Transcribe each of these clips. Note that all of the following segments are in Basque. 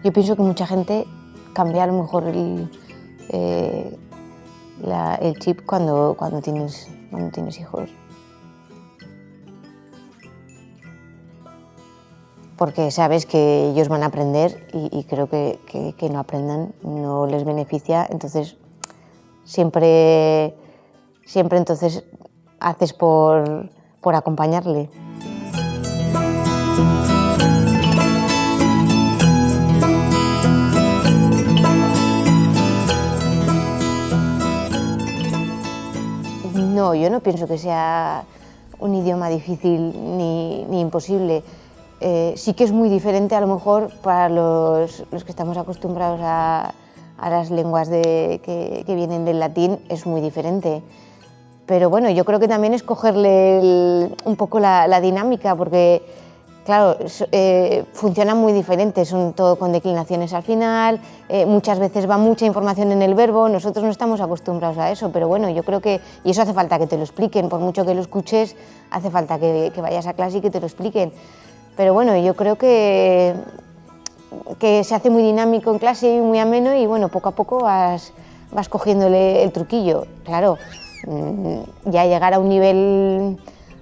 Yo pienso que mucha gente cambia a lo mejor el chip cuando tienes hijos. Porque sabes que ellos van a aprender y creo que no aprendan no les beneficia, entonces siempre entonces haces por acompañarle. No, yo no pienso que sea un idioma difícil ni imposible. Sí que es muy diferente a lo mejor para los que estamos acostumbrados a las lenguas que vienen del latín, es muy diferente. Pero bueno, yo creo que también es cogerle un poco la dinámica, porque claro, funcionan muy diferentes, son todo con declinaciones al final, muchas veces va mucha información en el verbo, nosotros no estamos acostumbrados a eso, pero bueno, yo creo que, y eso hace falta que te lo expliquen, por mucho que lo escuches, hace falta que vayas a clase y que te lo expliquen. Pero bueno, yo creo que se hace muy dinámico en clase y muy ameno y bueno, poco a poco vas cogiéndole el truquillo. Claro, ya llegar a un nivel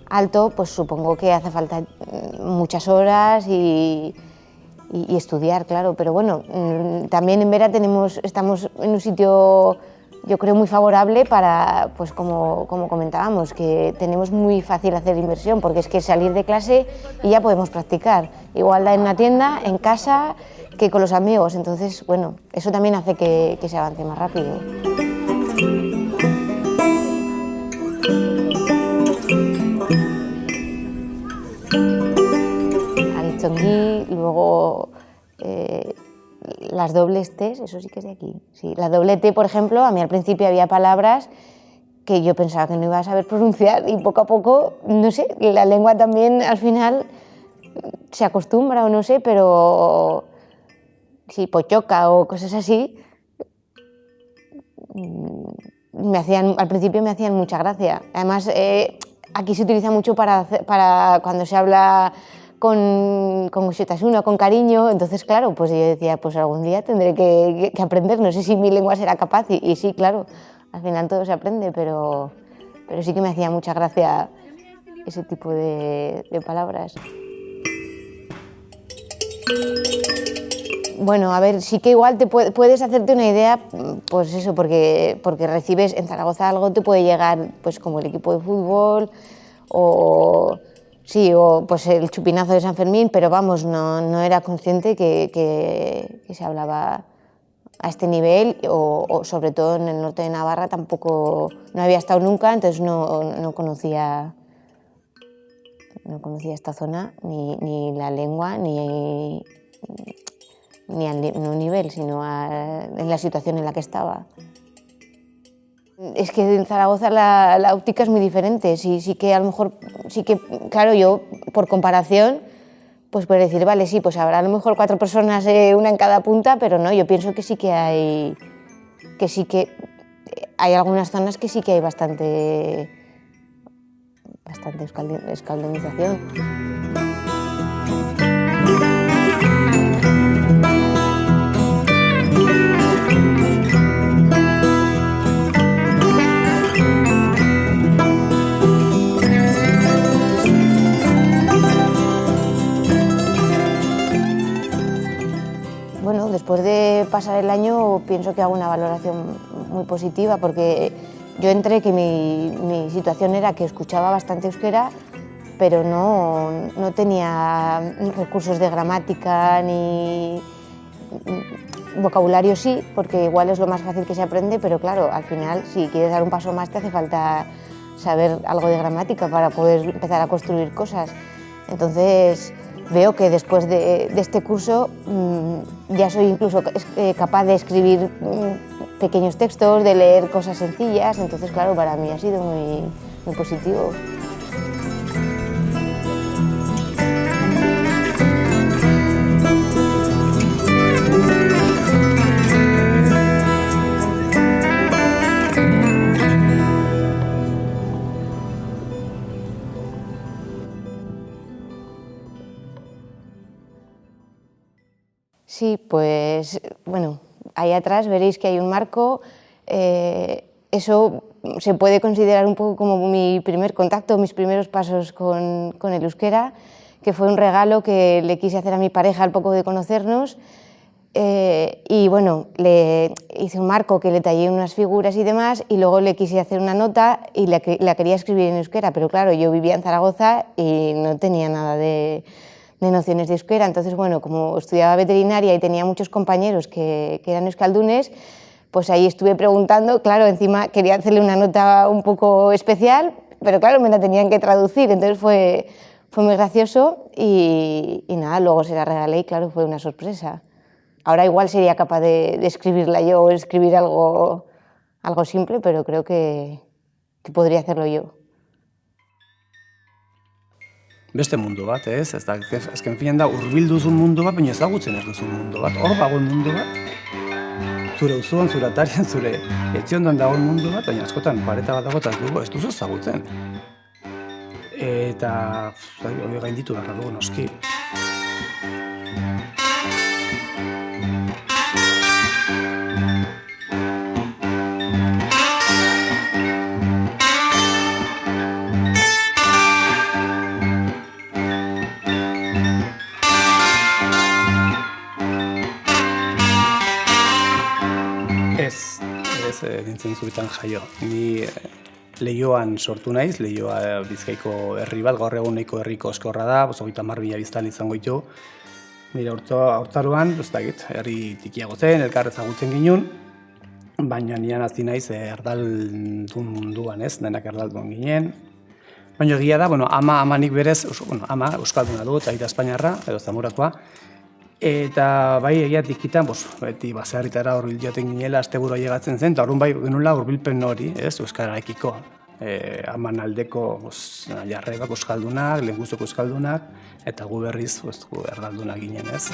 alto, pues supongo que hace falta muchas horas y estudiar, claro, pero bueno, también en Vera estamos en un sitio, yo creo, muy favorable para, pues como comentábamos, que tenemos muy fácil hacer inversión, porque es que salir de clase y ya podemos practicar, igual en una tienda, en casa, que con los amigos, entonces, bueno, eso también hace que se avance más rápido. Aritzongui, luego las dobles T's, eso sí que es de aquí. Sí, la doble T, por ejemplo, a mí al principio había palabras que yo pensaba que no iba a saber pronunciar y poco a poco, no sé, la lengua también al final se acostumbra o no sé, pero sí, pochoca o cosas así, al principio me hacían mucha gracia. Además, aquí se utiliza mucho para cuando se habla con Xetasuna, con cariño, entonces claro, pues yo decía, pues algún día tendré que aprender, no sé si mi lengua será capaz y sí, claro, al final todo se aprende, pero sí que me hacía mucha gracia ese tipo de palabras. Bueno, a ver, sí que igual puedes hacerte una idea, pues eso, porque recibes en Zaragoza algo te puede llegar, pues como el equipo de fútbol o pues el chupinazo de San Fermín, pero vamos, no era consciente que se hablaba a este nivel o sobre todo en el norte de Navarra tampoco, no había estado nunca, entonces no conocía esta zona, ni la lengua, ni no nivel, sino en la situación en la que estaba. Es que en Zaragoza la óptica es muy diferente, sí que a lo mejor, claro, yo por comparación, pues puedo decir, vale, sí, pues habrá a lo mejor 4 personas, una en cada punta, pero no, yo pienso que sí que hay algunas zonas que sí que hay bastante escaldonización. Bueno, después de pasar el año pienso que hago una valoración muy positiva porque yo entré que mi situación era que escuchaba bastante euskera, pero no tenía recursos de gramática ni vocabulario sí, porque igual es lo más fácil que se aprende, pero claro, al final si quieres dar un paso más te hace falta saber algo de gramática para poder empezar a construir cosas. Entonces veo que después de este curso ya soy incluso capaz de escribir pequeños textos, de leer cosas sencillas, entonces claro, para mí ha sido muy positivo. Sí, pues bueno, ahí atrás veréis que hay un marco. Eso se puede considerar un poco como mi primer contacto, mis primeros pasos con el euskera, que fue un regalo que le quise hacer a mi pareja al poco de conocernos. Y bueno, le hice un marco que le tallé unas figuras y demás, y luego le quise hacer una nota y la quería escribir en euskera, pero claro, yo vivía en Zaragoza y no tenía nada de nociones de euskera. Entonces, bueno, como estudiaba veterinaria y tenía muchos compañeros que eran euskaldunes, pues ahí estuve preguntando, claro, encima quería hacerle una nota un poco especial, pero claro, me la tenían que traducir, entonces fue muy gracioso y nada, luego se la regalé y claro, fue una sorpresa. Ahora igual sería capaz de escribirla yo o escribir algo simple, pero creo que podría hacerlo yo. Beste mundu bat, ez? Ez da, azken finean da, hurbilduzun mundu bat, baina ezagutzen ez duzun mundu bat. Hor dagoen mundu bat, zure auzoan, zure atarian, zure etxiondan dagoen mundu bat, baina askotan pareta bat dago eta ez duzu ezagutzen. Eta hori gainditu behar dugu noski. Nintzen zubitan jaio. Ni Leioan sortu naiz, Leioa Bizkaiko herri bat, gaur egun nahiko herriko eskorra da, 30.000 biztanle izango ditu. Nire haurtzaroan, ez dakit, herri tikiago zen, elkar ezagutzen ginen, baina nian hasi naiz erdaldun munduan, ez, denak erdaldun ginen. Baina egia da, ama nik berez, ama euskalduna du, eta aita espainiarra, edo Zamorakoa. Eta bai egia tikitan, beti baserritara hurbil joaten ginela, asteburu ailegatzen zen, eta orduan bai genuela hurbilpen hori, ez, euskararekiko. Aman aldeko jarrebak euskaldunak, lehengusoko euskaldunak, eta gu berriz erdaldunak ginen, ez.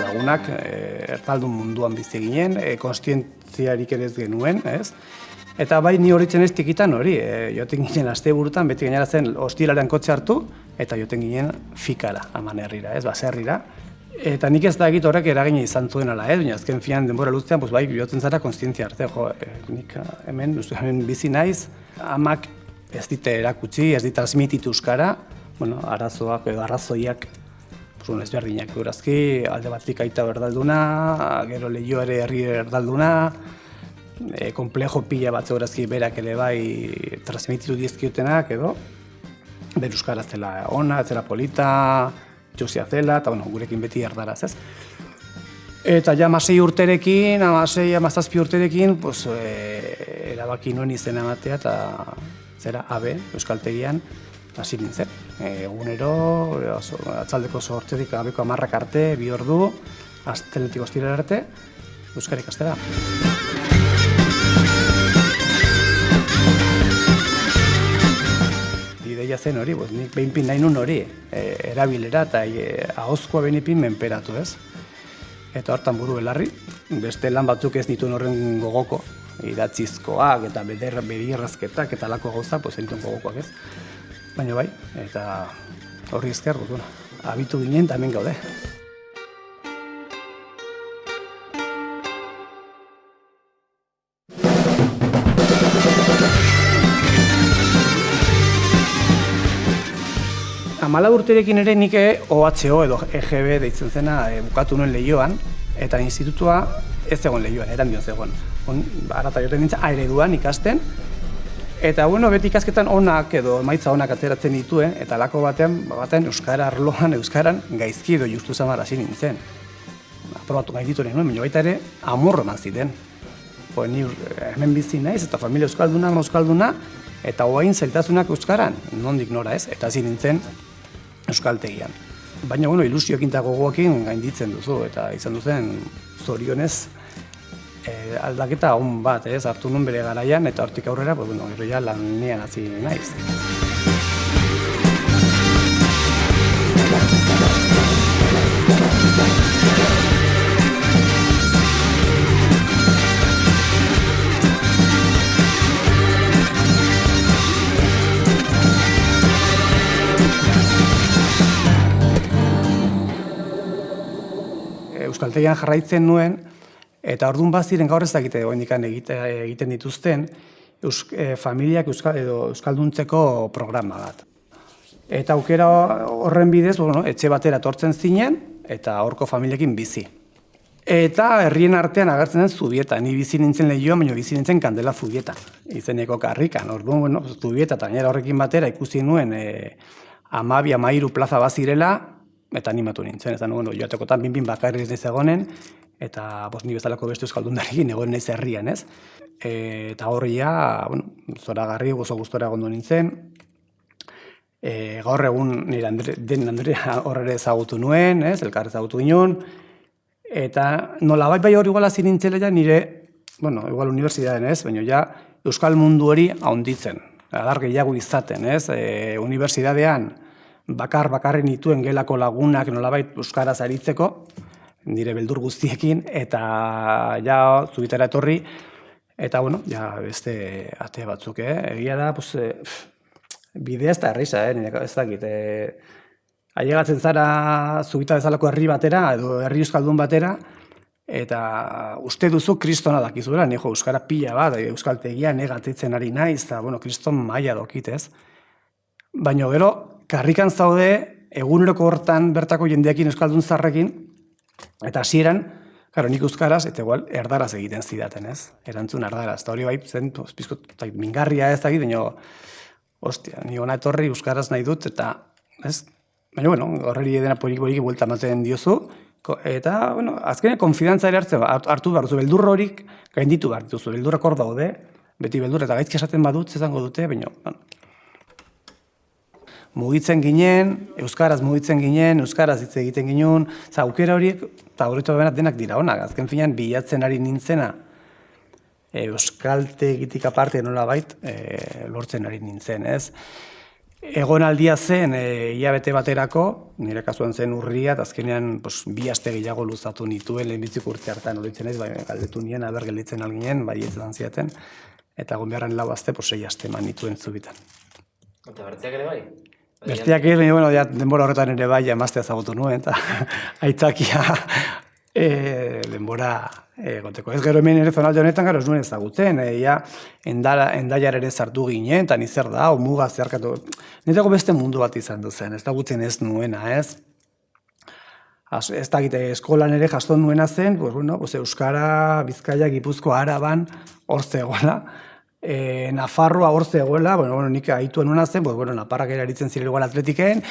Lagunak erdaldun munduan bizi ginen, kontzientziarik ere ez genuen, ez. Eta bai ni horitzen ez tikitan hori, joten ginen asteburutan, beti gainera zen ostiralean kotxe hartu, eta joten ginen fikara, aman herrira, ez, baserrira. Eta nik ez dakit horrek eragina izan zuen ala, baina azken fian denbora luztean, bai joten zara kontzientzia arte, nik hemen bizi naiz, amak ez dite erakutsi, ez dit transmititu euskara, arazoak edo arrazoiak ezberdinak durazki, alde batik aita erdalduna, gero Leio ere herri erdalduna, komplejo pila bat zeurazki berak ere bai transmititu dizkiotenak edo bere euskara zela ona, zela polita, txusia zela, eta gurekin beti erdaraz, ez? Eta ja 16 urterekin, 17 urterekin, erabaki nuen izena ematea eta zera abe, euskaltegian, hasi nintzen. Egunero, atzaldeko 8 abeko 10 arte, 2 ordu, asteletik ostirara arte, euskara ikastera. Ideia zen hori, nik behinpin nahi nun hori, erabilera eta ahozkoa behinpin menperatu, ez? Eta hortan buru belarri, beste lan batzuk ez nituen horren gogoko, idatzizkoak eta begirrazketak eta lako gauza, zenituen gogokoak, ez? Baina bai, eta horri ezker, abitu ginen eta hemen gaude. Amala urterekin ere nik OHO edo EGB deitzen zena bukatu nuen Leioan, eta institutua ez zegoen lehioan, erandion zegoen. Arata joten nintzen, ereduan ikasten, eta beti ikasketan onak edo emaitza onak ateratzen dituen, eta alako batean euskara arloan, euskaran gaizki edo justu zamar hasi nintzen. Aprobatu gainditu nuen, baina baita ere amorro eman ziren. Ni hemen bizi naiz, eta familia euskalduna, eta oain zailtasunak euskaran, nondik nora ez, eta hasi nintzen euskaltegian. Baina ilusioekin eta gogoekin gainditzen duzu, eta izan duzen zorionez aldaketa on bat, hartu nuen bere garaian, eta hortik aurrera, gero ja lanean hasi naiz. Euskaltegian jarraitzen nuen, eta orduan baziren gaur ez dakite egiten dituzten familiak euskalduntzeko programa bat. Eta aukera horren bidez, etxe batera etortzen zinen, eta horko familiekin bizi. Eta herrien artean agertzen den Zubieta, ni bizi nintzen Leioan, baina bizi nintzen Kandela Zubieta, izeneko karrikan. Orduan, Zubieta eta gainera horrekin batera ikusi nuen 12-13 plaza bazirela, eta animatu nintzen, eta joatekotan bin bakarri ez egonen, eta ni bezalako beste euskaldundarekin egon naiz herrian, ez? Eta horria, zoragarri, gozo gustora egondu nintzen. Gaur egun nire den Andrea horre ezagutu nuen, elkar ezagutu ginen, eta nolabait bai hori igual hasi nintzela nire, igual unibertsitatean, baina ja euskal mundu hori haunditzen, adar gehiago izaten, unibertsitatean bakarri nituen gelako lagunak nolabait euskaraz aritzeko, nire beldur guztiekin, eta ja Zubietara etorri, eta ja beste ate batzuk, egia da, bidea ez da errisa, ez dakit, ailegatzen zara Zubieta bezalako herri batera, edo herri euskaldun batera, eta uste duzu kristona dakizuela, euskara pila bat, euskaltegian egatitzen ari naiz, eta kriston maila dokit, ez? Baina gero, karrikan zaude, eguneroko hortan bertako jendeekin euskaldun zarrekin, eta hasieran, nik euskaraz, eta igual, erdaraz egiten zidaten, ez? Erantzun erdaraz, eta hori bai, zen, mingarria ez dakit, baina, ostia, ni hona etorri euskaraz nahi dut, eta, ez? Baina, horreri edena poliki buelta ematen diozu, eta, azkenean konfidantza ere hartu behar duzu, beldurra horik gainditu behar duzu, beldurrak hor daude, beti beldurra, eta gaizki esaten badut, zezango dute, baina, mugitzen ginen, euskaraz mugitzen ginen, euskaraz hitz egiten ginen, aukera horiek, eta horretu benak denak dira honak, azken finean bilatzen ari nintzena, euskaltegitik aparte nolabait lortzen ari nintzen, ez? Egonaldia zen hilabete baterako, nire kasuan zen urria, eta azkenean 2 aste gehiago luzatu nituen, lehenbitzik urte hartan horitzen ez, galdetu nien, aber gelditzen alginen, bai ez dan ziaten, eta egon beharren 4 aste, 6 aste eman nituen Zubietan. Eta bertzeak ere bai? Besteak ere, denbora horretan ere bai emaztea ezagutu nuen, eta aitzakia denbora egoteko. Ez gero hemen ere zonalde honetan gara ez nuen ezagutzen, endaiar ere sartu ginen, eta nizer da, muga zeharkatu. Netako beste mundu bat izan duzen, ezagutzen ez nuena, ez? Ez da gite, eskolan ere jaston nuena zen, Euskara, Bizkaia, Gipuzkoa, Araban, hor zegoela. Nafarroa hor zegoela, nik aituen nuena zen, Naparrak ere aritzen ziren igual atletiken,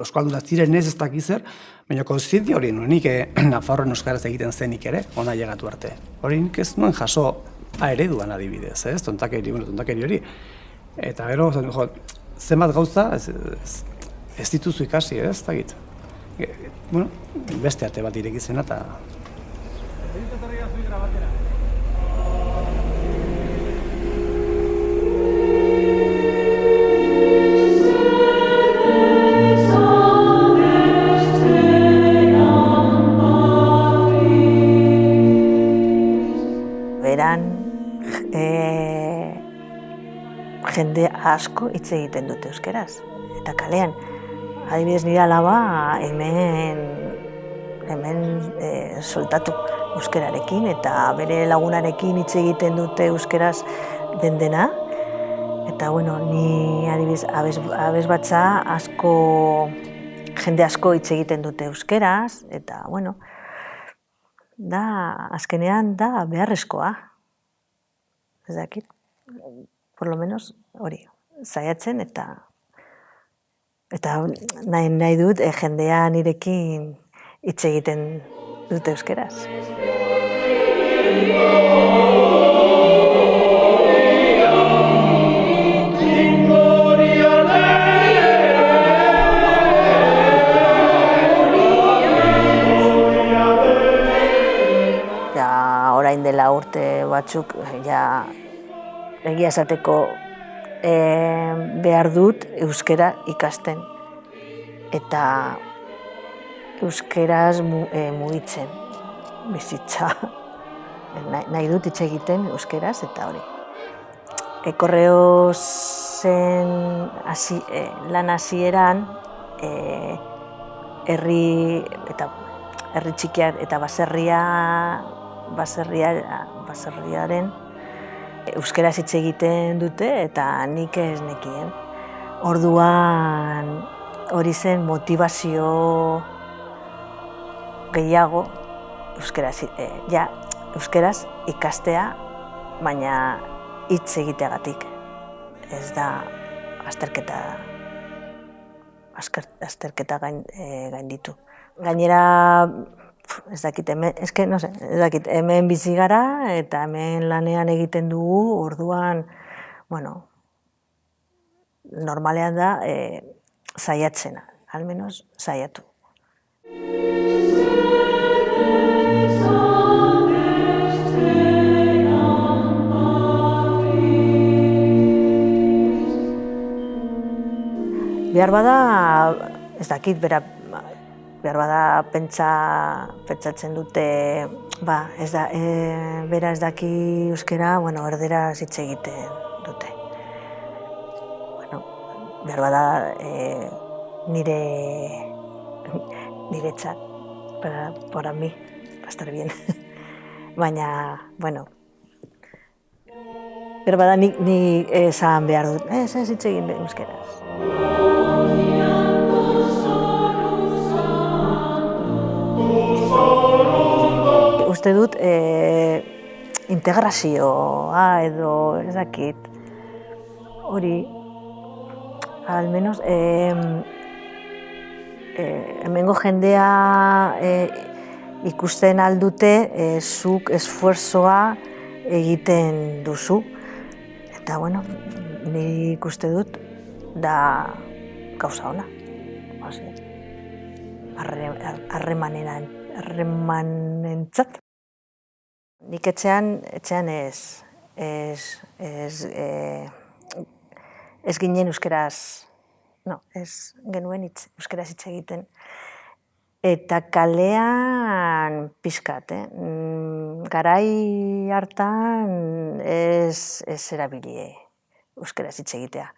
euskaldunak ziren ez dakizer, baina konzientzia hori nuen, nik Nafarroan euskaraz egiten zenik ere, ona llegatu arte. Hori nik ez nuen jaso ereduan adibidez, tontakeri hori. Eta gero, zenbat gauza, ez dituzu ikasi, ez dakit. Beste ate bat irekizena eta... Jende asko hitz egiten dute euskeraz. Eta kalean, adibidez nire alaba hemen soltatu euskerarekin eta bere lagunarekin hitz egiten dute euskeraz dena. Eta ni adibidez abesbatza jende asko hitz egiten dute euskeraz eta azkenean da beharrezkoa. Ez dakit, por lo menos hori, saiatzen eta nahi dut jendea nirekin hitz egiten dute euskeraz. Orain dela urte batzuk, egia esateko behar dut euskera ikasten eta euskeraz mugitzen bizitza. Nahi dut hitz egiten euskeraz eta hori. Korreozen lan hasieran herri txikiak eta baserriaren euskeraz hitz egiten dute eta nik ez nekien. Orduan hori zen motivazio gehiago euskeraz ikastea, baina hitz egiteagatik. Ez da azterketa gainditu. Gainera, ez dakit, hemen bizi gara eta hemen lanean egiten dugu, orduan, normalean da saiatzena, almenos saiatu. Behar bada, ez dakit, behar bada pentsatzen dute, bera ez daki euskera, erderaz hitz egiten dute. Behar bada niretzat, para mi, va a estar bien. Baina, behar bada ni esan behar dut, ez hitz egin euskeraz. Uste dut integrazioa edo ez dakit hori, almenos hemengo jendea ikusten aldute zuk esfuerzoa egiten duzu. Eta nik uste dut da gauza ona. Harremanentzat. Nik etxean ez ginen euskeraz, ez genuen euskeraz hitz egiten. Eta kalean pixkat, garai hartan ez erabilie euskeraz hitz egitea.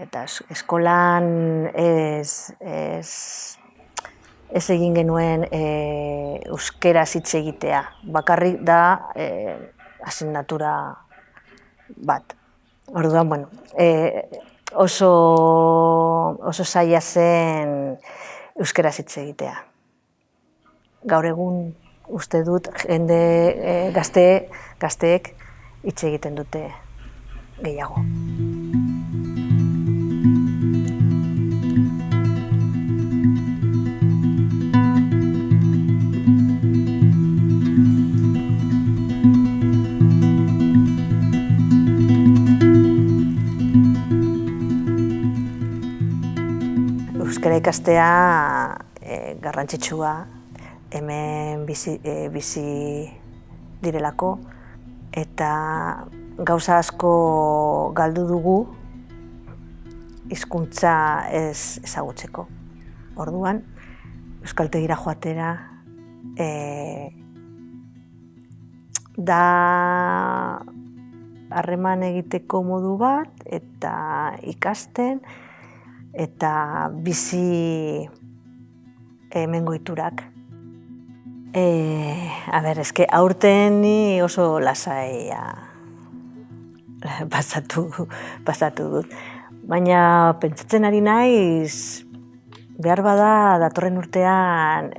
Eta eskolan ez egin genuen euskeraz hitz egitea. Bakarrik da asignatura bat. Orduan, oso zaila zen euskeraz hitz egitea. Gaur egun uste dut jende gazteek hitz egiten dute gehiago. Euskara ikastea garrantzitsua, hemen bizi direlako, eta gauza asko galdu dugu hizkuntza ez ezagutzeko. Orduan, euskaltegira joatera da harreman egiteko modu bat, eta ikasten, eta bizi hemengo ohiturak. Eske aurten ni oso lasaia pasatu dut. Baina pentsatzen ari naiz, behar bada datorren urtean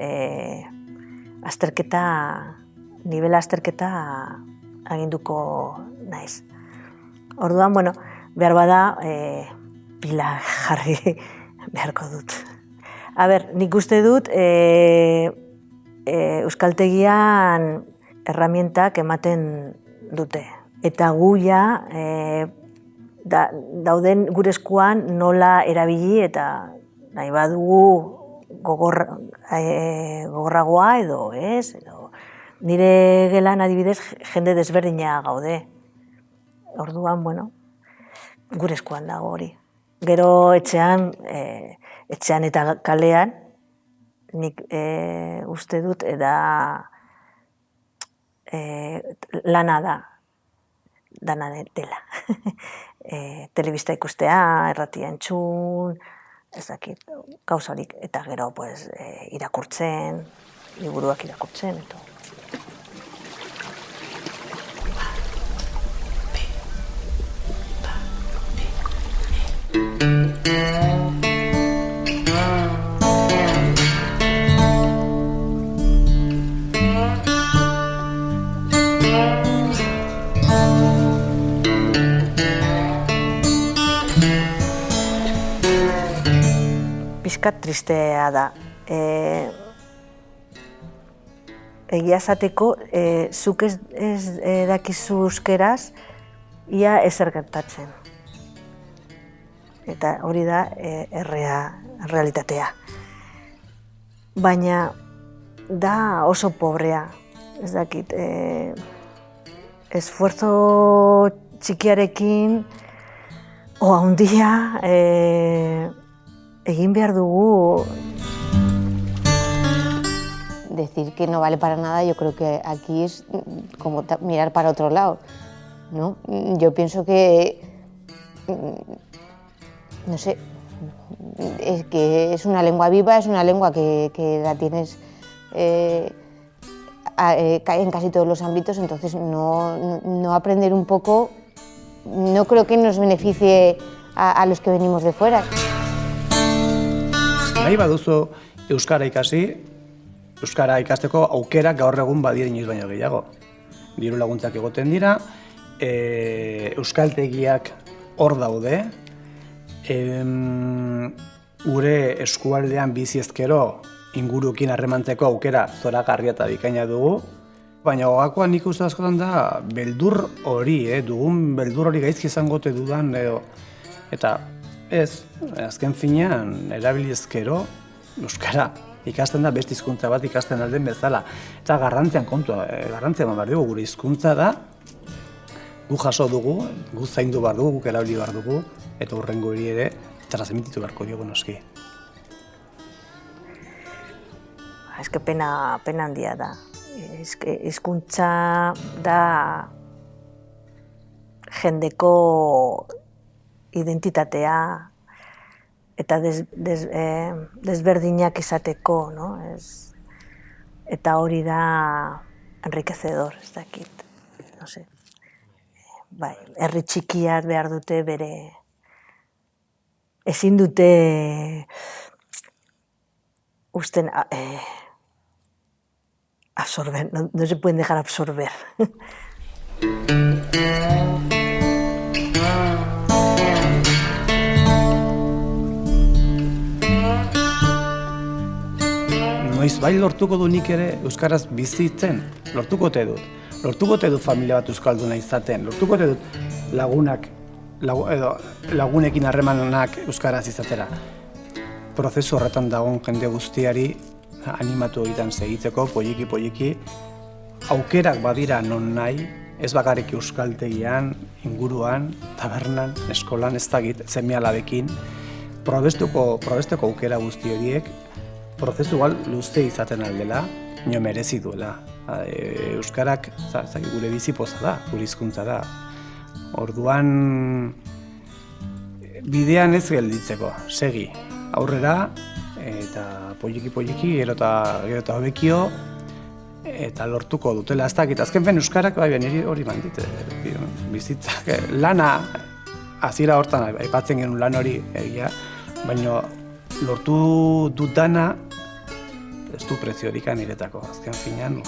nivela azterketa aginduko naiz. Orduan, behar bada, pila jarri beharko dut. Nik uste dut, euskaltegian herramientak ematen dute. Eta guia, dauden gure eskuan nola erabili eta nahi badugu gogorragoa edo ez. Nire gelan adibidez jende desberdina gaude. Orduan, gure eskuan dago hori. Gero etxean eta kalean, nik uste dut lana da. Dana dela. Telebista ikustea, erratia entzun, ez dakit, gauzarik, eta gero irakurtzen, liburuak irakurtzen, eta. Pizkat tristea da. Egia esateko, zuk ez dakizu euskeraz, ia ezer gertatzen. Eta hori da errealitatea. Baina da oso pobrea, ez dakit. Esfuerzo txikiarekin, handia, egin behar dugu. Decir que no vale para nada, yo creo que aquí es como mirar para otro lado, ¿no? Yo pienso que, no sé, es que es una lengua viva, es una lengua que la tienes en casi todos los ámbitos, entonces no aprender un poco, no creo que nos beneficie a los que venimos de fuera. Nahi baduzu euskara ikasi, euskara ikasteko aukerak gaur egun badira inoiz baino gehiago. Diru laguntzak egoten dira, euskaltegiak hor daude, gure eskualdean bizi ezkero inguruekin harremantzeko aukera zoragarria eta bikaina dugu, baina gogakoa nik uste askotan da beldur hori, dugun beldur hori gaizki izango ote dudan, eta ez, azken finean, erabili ezkero, euskara ikasten da beste hizkuntza bat ikasten alden bezala. Eta garrantzian behar dugu, gure hizkuntza da, gu jaso dugu, gu zaindu behar dugu, guk erabili behar dugu, eta hurrengo hori ere, transmititu beharko diogu noski. Ez que pena handia da. Hizkuntza da jendeko identitatea eta desberdinak izateko, no? Eta hori da enriquecedor, ez dakit. No sé. Bai, herri txikiak behar dute bere ezin dute usten absorber, no se pueden dejar absorber. Noiz bai lortuko du nik ere euskaraz bizitzen, lortuko te dut. Lortuko te dut familia bat euskalduna izaten, lortuko te dut lagunekin harremanak euskaraz izatera. Prozesu horretan dagoen jende guztiari animatu egiten segitzeko, poliki, aukerak badira non nahi, ez bakarrik euskaltegian, inguruan, tabernan, eskolan, ez dakit, seme-alabekin, probesteko aukera guzti horiek, prozesu luze izaten aldela, nio merezi duela. Euskarak gure bizipoza da, gure hizkuntza da. Orduan, bidean ez gelditzeko, segi, aurrera, eta poliki, gero eta hobekio, eta lortuko dutela. Ez dakit, azken fen euskarak, niri hori bandit, bizitzak, lana, hasiera hortan, aipatzen genuen lan hori egia, baina lortu dut dana, ez du preziorik niretako. Azken finean,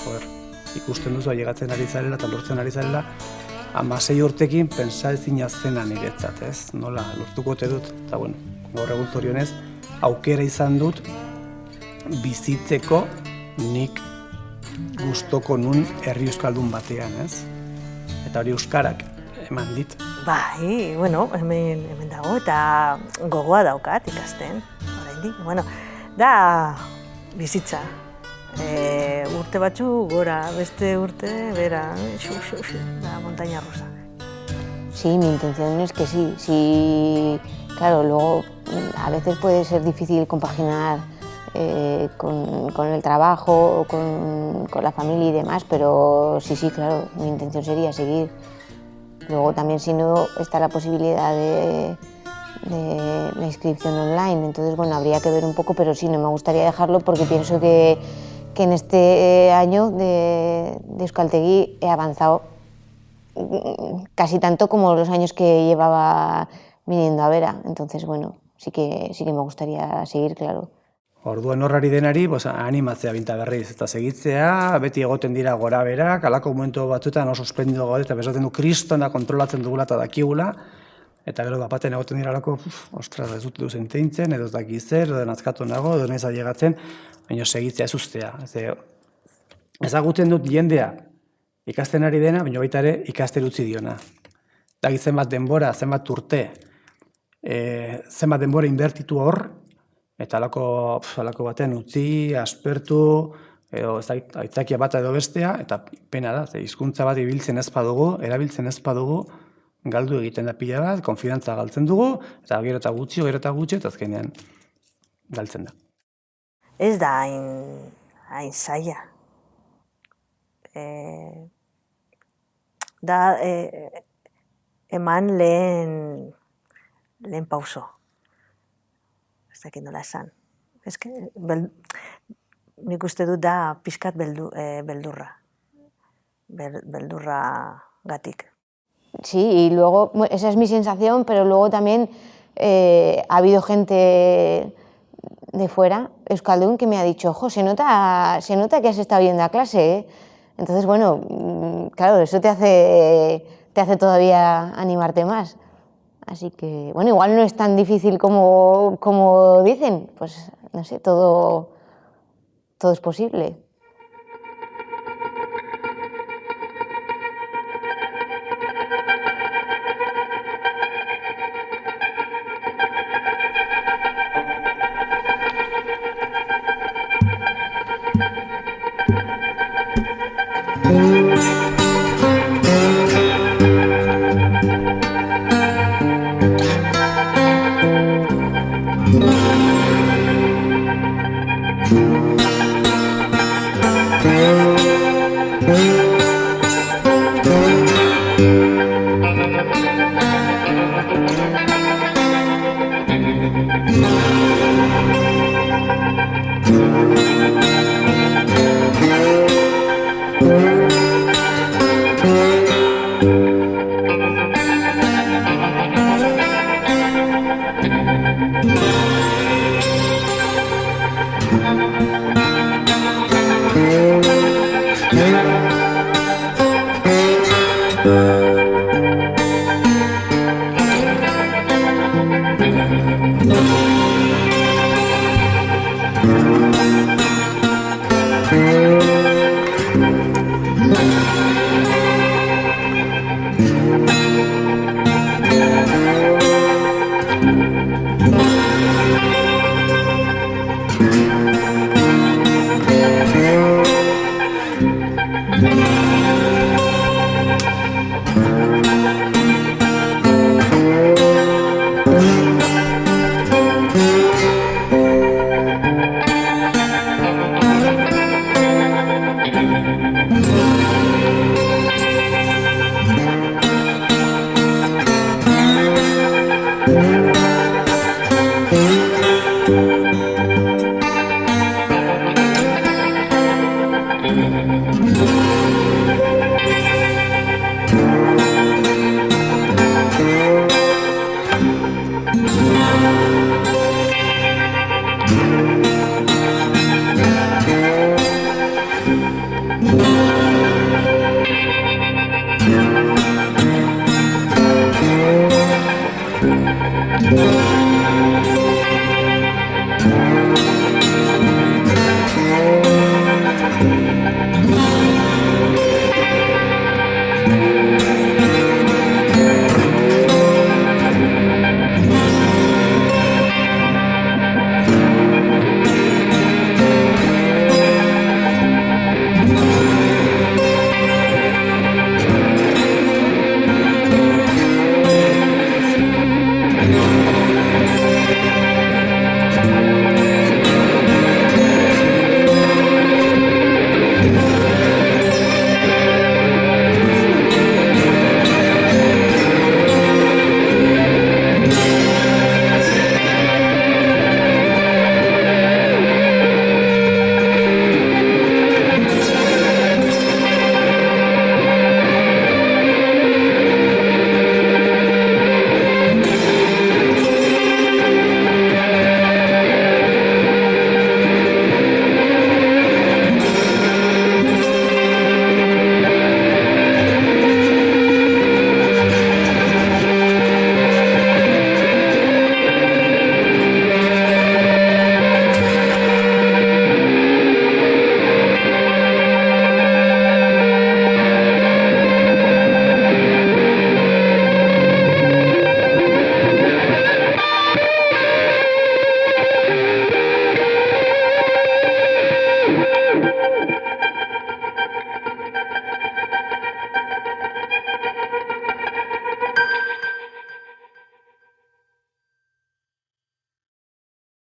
ikusten duzu ailegatzen ari zarela eta lortzen ari zarela, 16 urtekin pentsa ezina zena niretzat, ez? Nola, lortuko ote dut, eta bueno, gaur egun zorionez, aukera izan dut bizitzeko nik gustoko nun herri euskaldun batean, ez? Eta hori euskarak eman dit. Bai, bueno, hemen dago eta gogoa daukat ikasten, oraindik. Bueno, da bizitza. Urte batzu gora, beste urte bera, da montaña rusa. Sí, mi intención es que sí. Sí, claro, luego a veces puede ser difícil compaginar con el trabajo, con la familia y demás, pero sí, claro, mi intención sería seguir. Luego también si no está la posibilidad de la inscripción online, entonces bueno, habría que ver un poco, pero sí, no me gustaría dejarlo porque pienso que en este año de Euskaltegi he avanzado casi tanto como los años que llevaba viniendo a Vera, entonces bueno, sí que me gustaría seguir, claro. Orduan horrari denari, animatzea binta berriz, eta segitzea, beti egoten dira gora berak, alako momentu batzuetan oso suspendido gaude, eta bezaten du kristona kontrolatzen dugula eta dakigula, eta gero bapaten egoten dira alako, ostras, ez dut duzen teintzen, edo ez daki zer, edo nazkatu nago, edo nahiz ailegatzen, baina segitzea ez ustea. Ezagutzen dut jendea ikasten ari dena, baina baita ere ikasten utzi diona. Daki zenbat denbora, zenbat urte, zenbat denbora inbertitu hor, eta alako batean utzi, aspertu, edo aitzakia bata edo bestea, eta pena da, hizkuntza bat erabiltzen ez badugu, galdu egiten da pila bat, konfidantza galtzen dugu, eta gero eta gutxi, eta azkenean galtzen da. Ez da hain zaila. Da eman lehen pauso. Ez dakit nola esan. Nik uste dut da pixkat beldurra. Beldurra gatik. Sí, y luego, esa es mi sensación, pero luego también ha habido gente de fuera, euskaldun, que me ha dicho, ojo, se nota que has estado yendo a clase, ¿eh? Entonces, bueno, claro, eso te hace todavía animarte más. Así que, bueno, igual no es tan difícil como dicen, pues, no sé, todo es posible. Thank